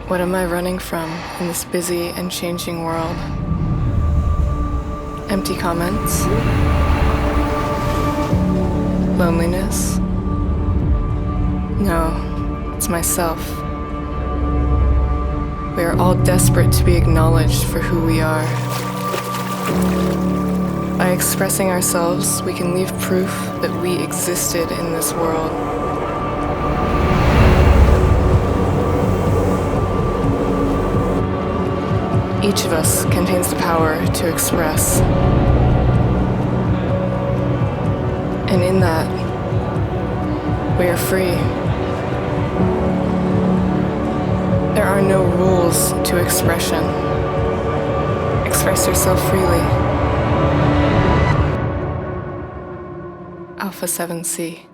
What am I running from in this busy and changing world? Empty comments? Loneliness? No, it's myself. We are all desperate to be acknowledged for who we are. By expressing ourselves, we can leave proof that we existed in this world. Each of us contains the power to express. And in that, we are free. There are no rules to expression. Express yourself freely. α7c